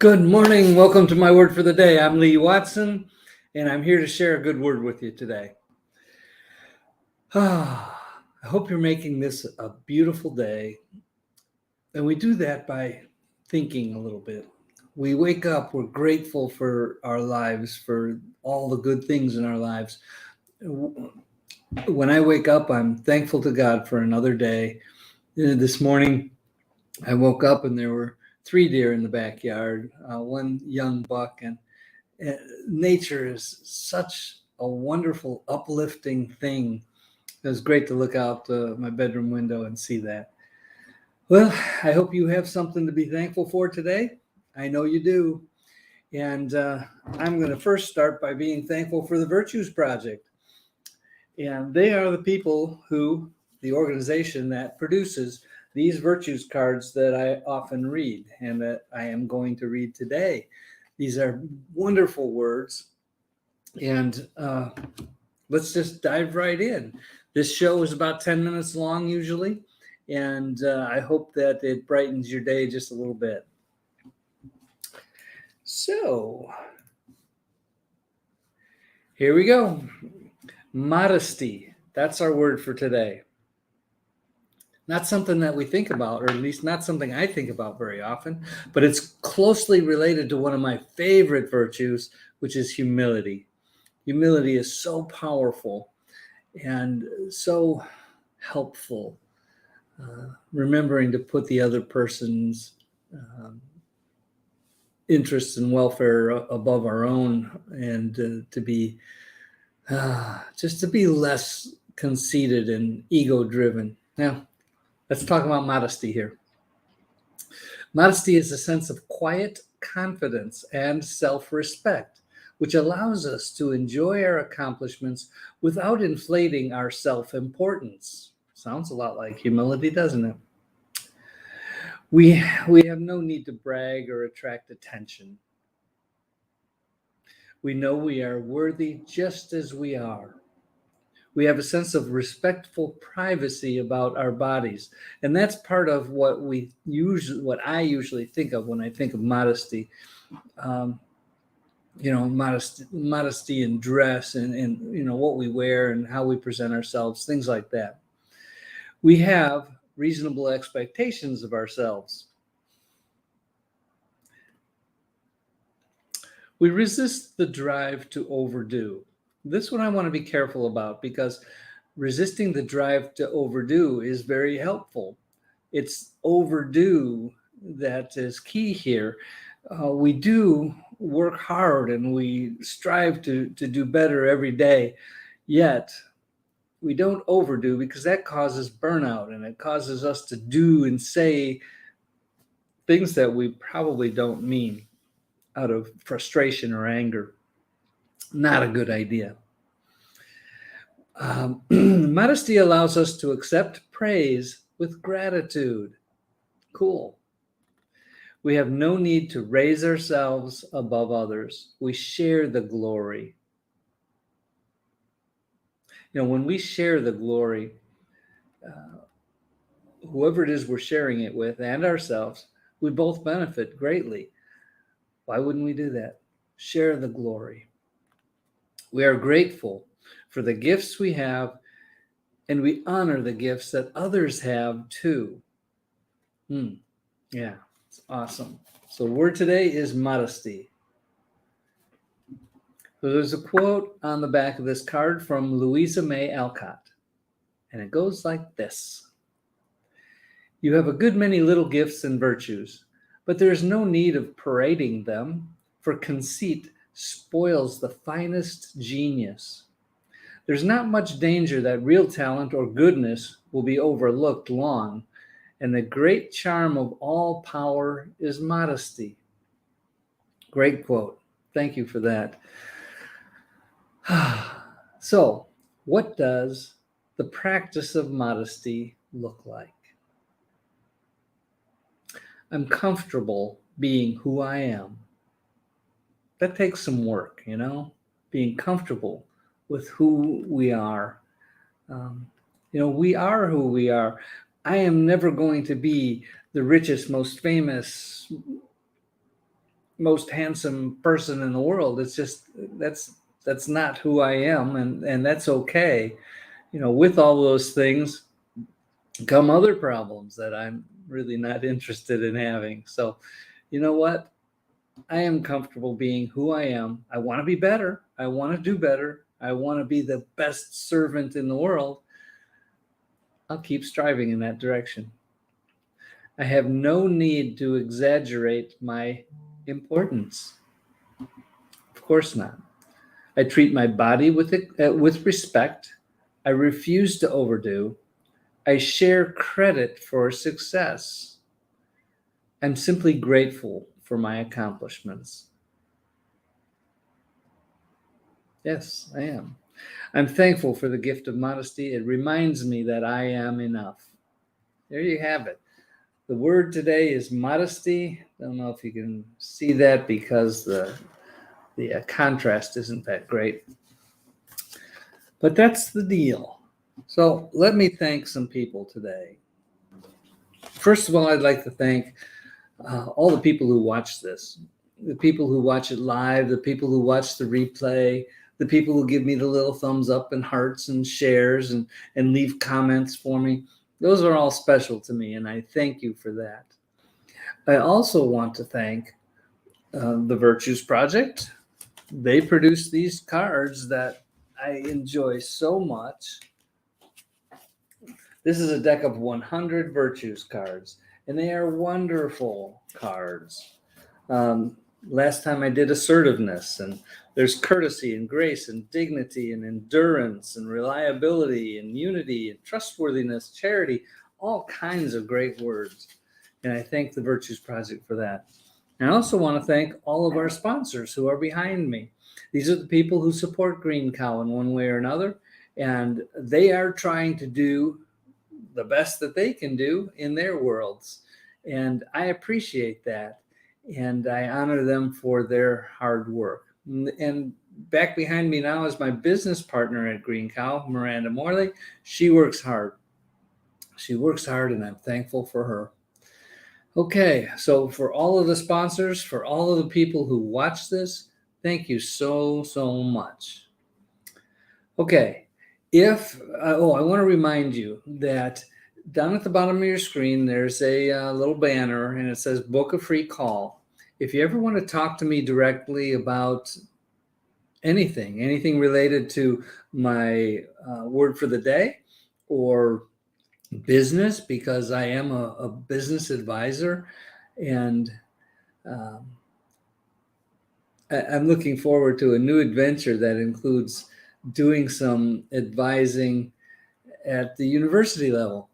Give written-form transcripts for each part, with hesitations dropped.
Good morning. Welcome to my word for the day. I'm Lee Watson, and I'm here to share a good word with you today. I hope you're making this a beautiful day. And we do that by thinking a little bit. We wake up, we're grateful for our lives, for all the good things in our lives. When I wake up, I'm thankful to God for another day. This morning, I woke up and there were 3 deer in the backyard, one young buck, and nature is such a wonderful, uplifting thing. It was great to look out my bedroom window and see that. Well, I hope you have something to be thankful for today. I know you do. And I'm going to first start by being thankful for the Virtues Project. And they are the people the organization that produces these virtues cards that I often read and that I am going to read today. These are wonderful words. And let's just dive right in. This show is about 10 minutes long usually. And I hope that it brightens your day just a little bit. So here we go. Modesty. That's our word for today. Not something that we think about, or at least not something I think about very often, but it's closely related to one of my favorite virtues, which is humility. Humility is so powerful and so helpful. Remembering to put the other person's interests and welfare above our own, and to be less conceited and ego-driven. Now, let's talk about modesty here. Modesty is a sense of quiet confidence and self-respect, which allows us to enjoy our accomplishments without inflating our self-importance. Sounds a lot like humility, doesn't it? We have no need to brag or attract attention. We know we are worthy just as we are. We have a sense of respectful privacy about our bodies. And that's part of what I usually think of when I think of modesty. Modesty in dress and what we wear and how we present ourselves, things like that. We have reasonable expectations of ourselves. We resist the drive to overdo. This one I want to be careful about, because resisting the drive to overdo is very helpful. It's overdue that is key here. We do work hard and we strive to do better every day, yet we don't overdo, because that causes burnout and it causes us to do and say things that we probably don't mean out of frustration or anger. Not a good idea. Modesty allows us to accept praise with gratitude. Cool. We have no need to raise ourselves above others. We share the glory. When we share the glory, whoever it is we're sharing it with and ourselves, we both benefit greatly. Why wouldn't we do that? Share the glory. We are grateful for the gifts we have, and we honor the gifts that others have too. Yeah, it's awesome. So the word today is modesty. So there's a quote on the back of this card from Louisa May Alcott, and it goes like this. You have a good many little gifts and virtues, but there is no need of parading them, for conceit spoils the finest genius. There's not much danger that real talent or goodness will be overlooked long, and the great charm of all power is modesty. Great quote. Thank you for that. So, what does the practice of modesty look like? I'm comfortable being who I am. That takes some work, being comfortable with who we are. We are who we are. I am never going to be the richest, most famous, most handsome person in the world. It's just that's not who I am, and that's okay. With all those things come other problems that I'm really not interested in having. So, you know what? I am comfortable being who I am. I want to be better. I want to do better. I want to be the best servant in the world. I'll keep striving in that direction. I have no need to exaggerate my importance. Of course not. I treat my body with respect. I refuse to overdo. I share credit for success. I'm simply grateful for my accomplishments. Yes, I am. I'm thankful for the gift of modesty. It reminds me that I am enough. There you have it. The word today is modesty. Don't know if you can see that because the contrast isn't that great. But that's the deal. So let me thank some people today. First of all, I'd like to thank all the people who watch this, the people who watch it live, the people who watch the replay, the people who give me the little thumbs up and hearts and shares and leave comments for me. Those are all special to me, and I thank you for that. I also want to thank the Virtues Project. They produce these cards that I enjoy so much. This is a deck of 100 Virtues cards, and they are wonderful cards. Last time I did assertiveness, and there's courtesy and grace and dignity and endurance and reliability and unity and trustworthiness, charity, all kinds of great words. And I thank the Virtues Project for that. And I also want to thank all of our sponsors who are behind me. These are the people who support Green Cow in one way or another, and they are trying to do the best that they can do in their worlds. And I appreciate that. And I honor them for their hard work. And back behind me now is my business partner at Green Cow, Miranda Morley. She works hard. She works hard, and I'm thankful for her. Okay, so for all of the sponsors, for all of the people who watch this, thank you so, so much. Okay, I want to remind you that down at the bottom of your screen, there's a little banner, and it says book a free call. If you ever want to talk to me directly about anything related to my word for the day or business, because I am a business advisor, and I'm looking forward to a new adventure that includes doing some advising at the university level.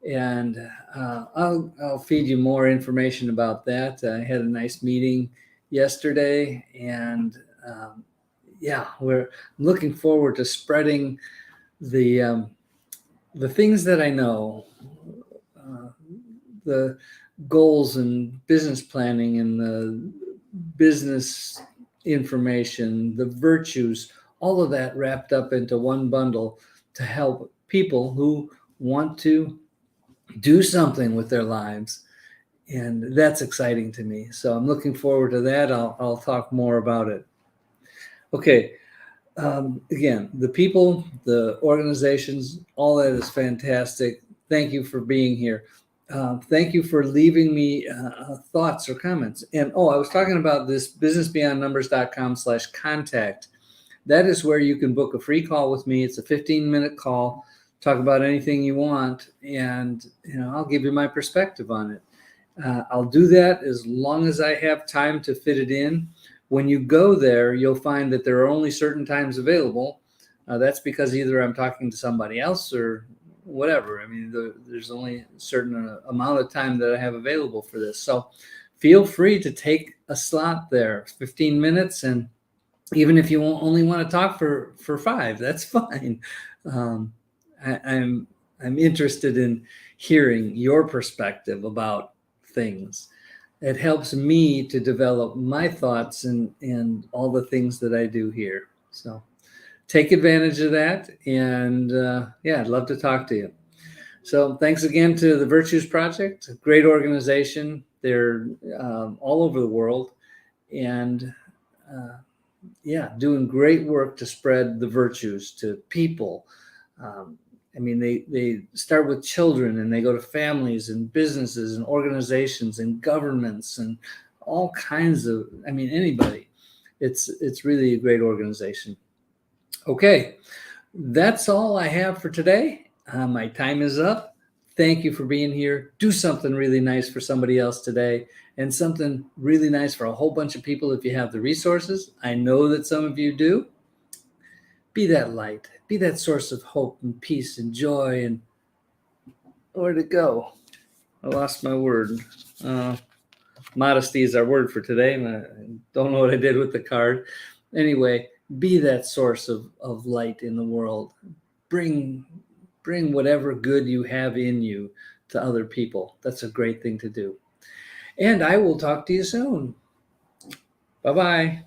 And I'll feed you more information about that. I had a nice meeting yesterday, and we're looking forward to spreading the things that I know, the goals and business planning and the business information, the virtues, all of that wrapped up into one bundle to help people who want to do something with their lives. And that's exciting to me. So I'm looking forward to that. I'll talk more about it. Okay. Again, the people, the organizations, all that is fantastic. Thank you for being here. Thank you for leaving me thoughts or comments. And I was talking about this businessbeyondnumbers.com/contact. That is where you can book a free call with me. It's a 15-minute call. Talk about anything you want, and I'll give you my perspective on it. I'll do that as long as I have time to fit it in. When you go there, you'll find that there are only certain times available. That's because either I'm talking to somebody else or whatever. I mean, there's only a certain amount of time that I have available for this. So feel free to take a slot there, 15 minutes. And even if you only want to talk for 5, that's fine. I'm interested in hearing your perspective about things. It helps me to develop my thoughts and all the things that I do here. So take advantage of that. And I'd love to talk to you. So thanks again to the Virtues Project, a great organization. They're all over the world. and doing great work to spread the virtues to people. They start with children and they go to families and businesses and organizations and governments and all kinds of, anybody. It's really a great organization. Okay, that's all I have for today. My time is up. Thank you for being here. Do something really nice for somebody else today, and something really nice for a whole bunch of people if you have the resources. I know that some of you do. Be that light. Be that source of hope and peace and joy. And where'd it go? I lost my word. Modesty is our word for today. I don't know what I did with the card. Anyway, be that source of light in the world. Bring whatever good you have in you to other people. That's a great thing to do. And I will talk to you soon. Bye-bye.